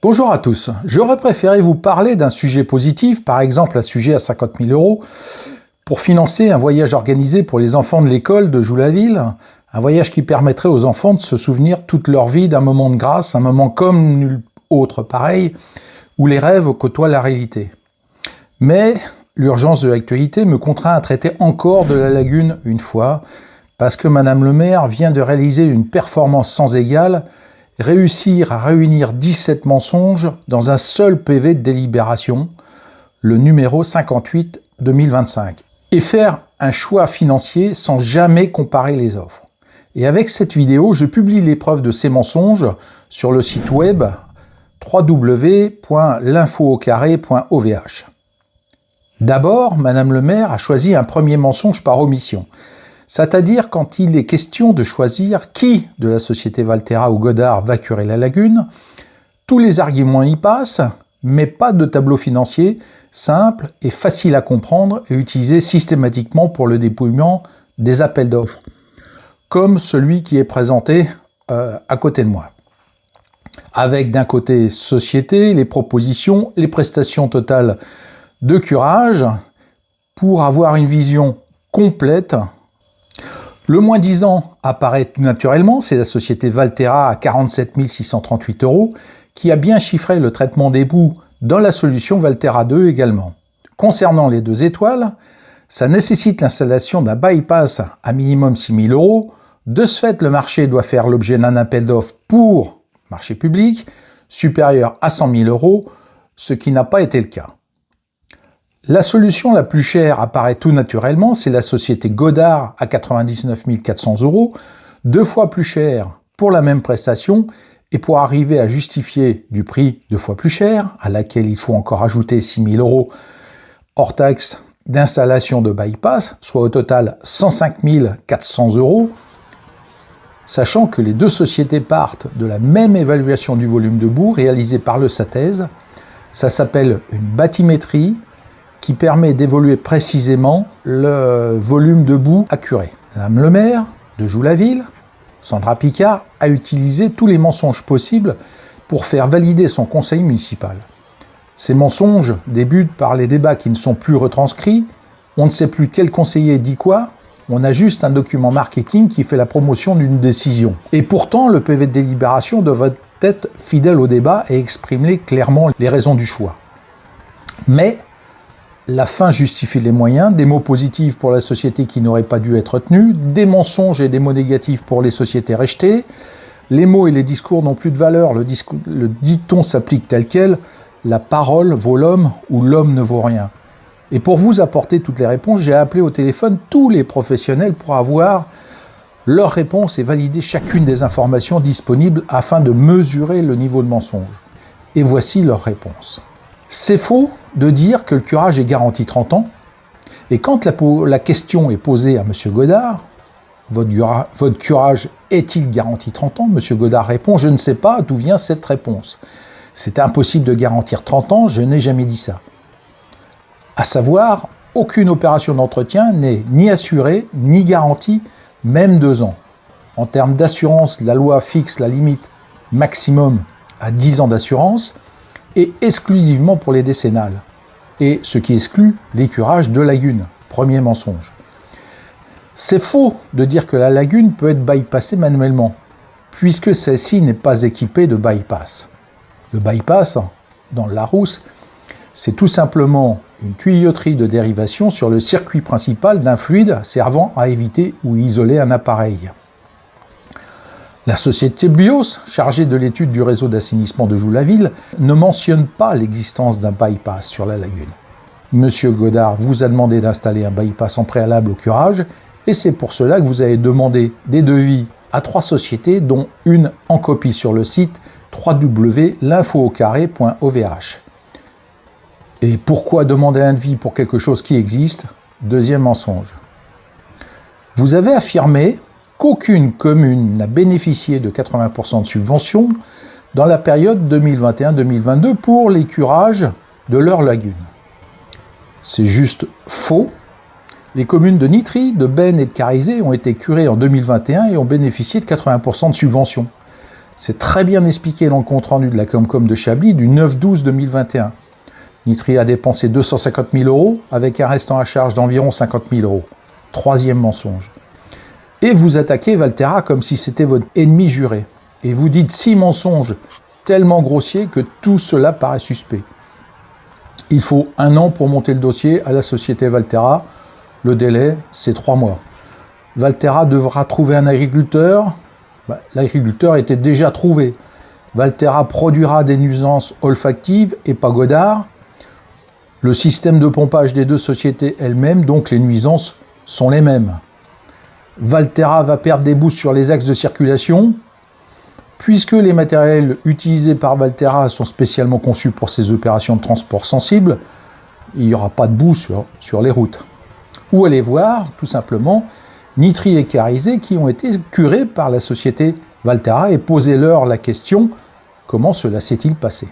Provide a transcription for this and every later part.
Bonjour à tous, j'aurais préféré vous parler d'un sujet positif, par exemple un sujet à 50 000 €, pour financer un voyage organisé pour les enfants de l'école de Joux-la-Ville, un voyage qui permettrait aux enfants de se souvenir toute leur vie d'un moment de grâce, un moment comme nul autre pareil, où les rêves côtoient la réalité. Mais l'urgence de l'actualité me contraint à traiter encore de la lagune une fois, parce que Madame le maire vient de réaliser une performance sans égale, réussir à réunir 17 mensonges dans un seul PV de délibération, le numéro 58-2025, et faire un choix financier sans jamais comparer les offres. Et avec cette vidéo, je publie l'épreuve de ces mensonges sur le site web www.l'infoaucarré.ovh. D'abord, Madame le maire a choisi un premier mensonge par omission. C'est-à-dire quand il est question de choisir qui de la société Valterra ou Godard va curer la lagune, tous les arguments y passent, mais pas de tableau financier simple et facile à comprendre et utilisé systématiquement pour le dépouillement des appels d'offres, comme celui qui est présenté à côté de moi. Avec d'un côté société, les propositions, les prestations totales de curage, pour avoir une vision complète. Le moins-disant apparaît tout naturellement, c'est la société Valterra à 47 638 € qui a bien chiffré le traitement des boues dans la solution Valterra 2 également. Concernant les 2 étoiles, ça nécessite l'installation d'un bypass à minimum 6 000 €. De ce fait, le marché doit faire l'objet d'un appel d'offres pour marché public supérieur à 100 000 €, ce qui n'a pas été le cas. La solution la plus chère apparaît tout naturellement, c'est la société Godard à 99 400 €, 2 fois plus cher pour la même prestation, et pour arriver à justifier du prix 2 fois plus cher, à laquelle il faut encore ajouter 6 000 € hors taxe d'installation de bypass, soit au total 105 400 €, sachant que les 2 sociétés partent de la même évaluation du volume de boue réalisée par le SATES. Ça s'appelle une bathymétrie, qui permet d'évaluer précisément le volume de boue à curer. Madame le maire de Joux-la-Ville, Sandra Picard, a utilisé tous les mensonges possibles pour faire valider son conseil municipal. Ces mensonges débutent par les débats qui ne sont plus retranscrits, on ne sait plus quel conseiller dit quoi, on a juste un document marketing qui fait la promotion d'une décision. Et pourtant, le PV de délibération devrait être fidèle au débat et exprimer clairement les raisons du choix. Mais la fin justifie les moyens, des mots positifs pour la société qui n'auraient pas dû être tenus, des mensonges et des mots négatifs pour les sociétés rejetées. Les mots et les discours n'ont plus de valeur, le dicton s'applique tel quel, la parole vaut l'homme ou l'homme ne vaut rien. Et pour vous apporter toutes les réponses, j'ai appelé au téléphone tous les professionnels pour avoir leurs réponses et valider chacune des informations disponibles afin de mesurer le niveau de mensonge. Et voici leurs réponses. C'est faux de dire que le curage est garanti 30 ans, et quand la question est posée à M. Godard, votre curage est-il garanti 30 ans? M. Godard répond, je ne sais pas d'où vient cette réponse. C'est impossible de garantir 30 ans, je n'ai jamais dit ça. À savoir, aucune opération d'entretien n'est ni assurée, ni garantie, même 2 ans. En termes d'assurance, la loi fixe la limite maximum à 10 ans d'assurance, et exclusivement pour les décennales, et ce qui exclut les curages de lagune. Premier mensonge. C'est faux de dire que la lagune peut être bypassée manuellement, puisque celle-ci n'est pas équipée de bypass. Le bypass, dans le Larousse, c'est tout simplement une tuyauterie de dérivation sur le circuit principal d'un fluide servant à éviter ou isoler un appareil. La société BIOS, chargée de l'étude du réseau d'assainissement de Joux-la-Ville, ne mentionne pas l'existence d'un bypass sur la lagune. Monsieur Godard vous a demandé d'installer un bypass en préalable au curage, et c'est pour cela que vous avez demandé des devis à 3 sociétés, dont une en copie sur le site www.l'infoaucarré.ovh. Et pourquoi demander un devis pour quelque chose qui existe? Deuxième mensonge. Vous avez affirmé qu'aucune commune n'a bénéficié de 80% de subventions dans la période 2021-2022 pour les curages de leur lagune. C'est juste faux. Les communes de Nitry, de Bennes et de Carizet ont été curées en 2021 et ont bénéficié de 80% de subventions. C'est très bien expliqué dans le compte-rendu de la Comcom de Chablis du 9/12/2021. Nitri a dépensé 250 000 € avec un restant à charge d'environ 50 000 €. Troisième mensonge. Et vous attaquez Valterra comme si c'était votre ennemi juré. Et vous dites 6 mensonges tellement grossiers que tout cela paraît suspect. Il faut 1 an pour monter le dossier à la société Valterra. Le délai, c'est 3 mois. Valterra devra trouver un agriculteur. L'agriculteur était déjà trouvé. Valterra produira des nuisances olfactives et pas Godard. Le système de pompage des deux sociétés elles-mêmes, donc les nuisances, sont les mêmes. Valterra va perdre des boues sur les axes de circulation. Puisque les matériels utilisés par Valterra sont spécialement conçus pour ces opérations de transport sensibles, il n'y aura pas de boue sur les routes. Ou allez voir, tout simplement, Nitri et Carizet qui ont été curés par la société Valterra et posez-leur la question « Comment cela s'est-il passé ?»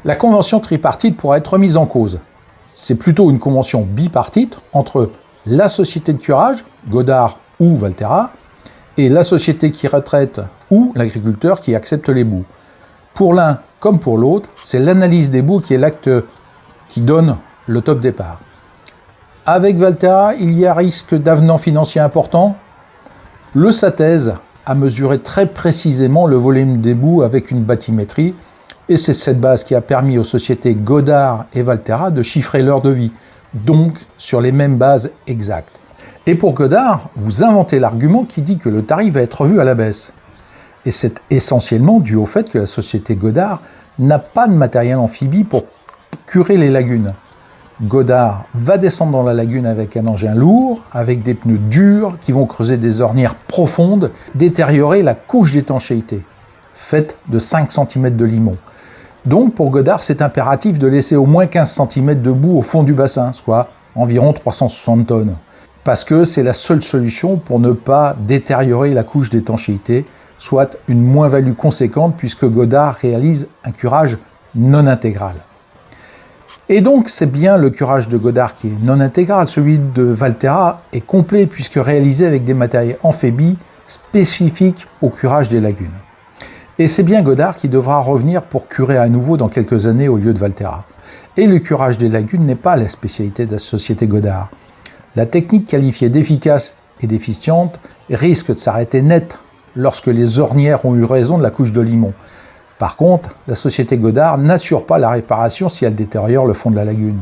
La convention tripartite pourra être remise en cause. C'est plutôt une convention bipartite entre la société de curage, Godard ou Valterra, et la société qui retraite ou l'agriculteur qui accepte les boues. Pour l'un comme pour l'autre, c'est l'analyse des boues qui est l'acte qui donne le top départ. Avec Valterra, il y a risque d'avenant financier important. Le SATES a mesuré très précisément le volume des boues avec une bathymétrie, et c'est cette base qui a permis aux sociétés Godard et Valterra de chiffrer leur devis, donc sur les mêmes bases exactes. Et pour Godard, vous inventez l'argument qui dit que le tarif va être revu à la baisse. Et c'est essentiellement dû au fait que la société Godard n'a pas de matériel amphibie pour curer les lagunes. Godard va descendre dans la lagune avec un engin lourd, avec des pneus durs qui vont creuser des ornières profondes, détériorer la couche d'étanchéité, faite de 5 cm de limon. Donc pour Godard, c'est impératif de laisser au moins 15 cm de boue au fond du bassin, soit environ 360 tonnes. Parce que c'est la seule solution pour ne pas détériorer la couche d'étanchéité, soit une moins-value conséquente puisque Godard réalise un curage non intégral. Et donc c'est bien le curage de Godard qui est non intégral, celui de Valterra est complet puisque réalisé avec des matériels amphibies spécifiques au curage des lagunes. Et c'est bien Godard qui devra revenir pour curer à nouveau dans quelques années au lieu de Valterra. Et le curage des lagunes n'est pas la spécialité de la société Godard. La technique qualifiée d'efficace et d'efficiente risque de s'arrêter net lorsque les ornières ont eu raison de la couche de limon. Par contre, la société Godard n'assure pas la réparation si elle détériore le fond de la lagune.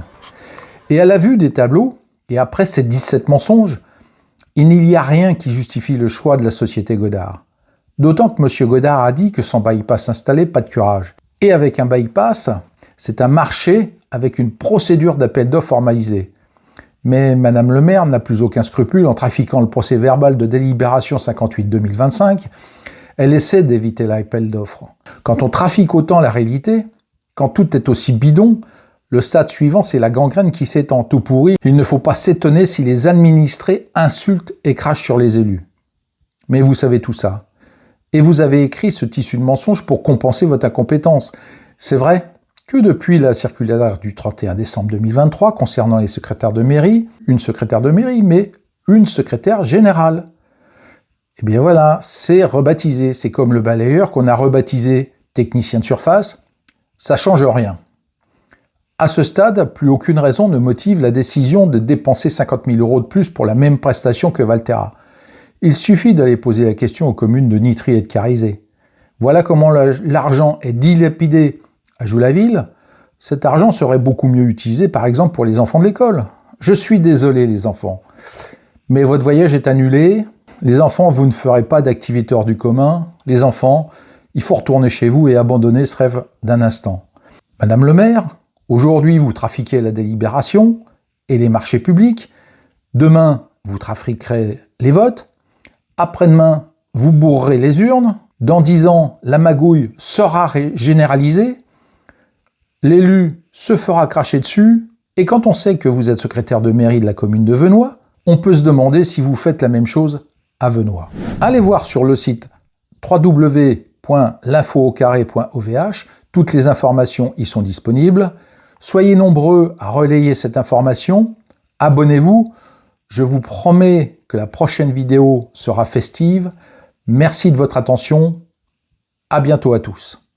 Et à la vue des tableaux, et après ces 17 mensonges, il n'y a rien qui justifie le choix de la société Godard. D'autant que M. Godard a dit que sans bypass installé, pas de curage. Et avec un bypass, c'est un marché avec une procédure d'appel d'offres formalisée. Mais Madame le maire n'a plus aucun scrupule en trafiquant le procès-verbal de délibération 58/2025. Elle essaie d'éviter l'appel d'offres. Quand on trafique autant la réalité, quand tout est aussi bidon, le stade suivant, c'est la gangrène qui s'étend tout pourri. Il ne faut pas s'étonner si les administrés insultent et crachent sur les élus. Mais vous savez tout ça. Et vous avez écrit ce tissu de mensonges pour compenser votre incompétence. C'est vrai que depuis la circulaire du 31 décembre 2023 concernant les secrétaires de mairie, une secrétaire de mairie, mais une secrétaire générale. Eh bien voilà, c'est rebaptisé. C'est comme le balayeur qu'on a rebaptisé technicien de surface. Ça change rien. À ce stade, plus aucune raison ne motive la décision de dépenser 50 000 € de plus pour la même prestation que Valterra. Il suffit d'aller poser la question aux communes de Nitri et de Carizet. Voilà comment l'argent est dilapidé à Joux-la-Ville. Cet argent serait beaucoup mieux utilisé, par exemple, pour les enfants de l'école. Je suis désolé, les enfants, mais votre voyage est annulé. Les enfants, vous ne ferez pas d'activité hors du commun. Les enfants, il faut retourner chez vous et abandonner ce rêve d'un instant. Madame le maire, aujourd'hui, vous trafiquez la délibération et les marchés publics. Demain, vous trafiquerez les votes. Après-demain, vous bourrerez les urnes. Dans 10 ans, la magouille sera généralisée. L'élu se fera cracher dessus. Et quand on sait que vous êtes secrétaire de mairie de la commune de Venoix, on peut se demander si vous faites la même chose à Venoix. Allez voir sur le site www.l'infoaucarré.ovh, toutes les informations y sont disponibles. Soyez nombreux à relayer cette information. Abonnez-vous. Je vous promets que la prochaine vidéo sera festive. Merci de votre attention. À bientôt à tous.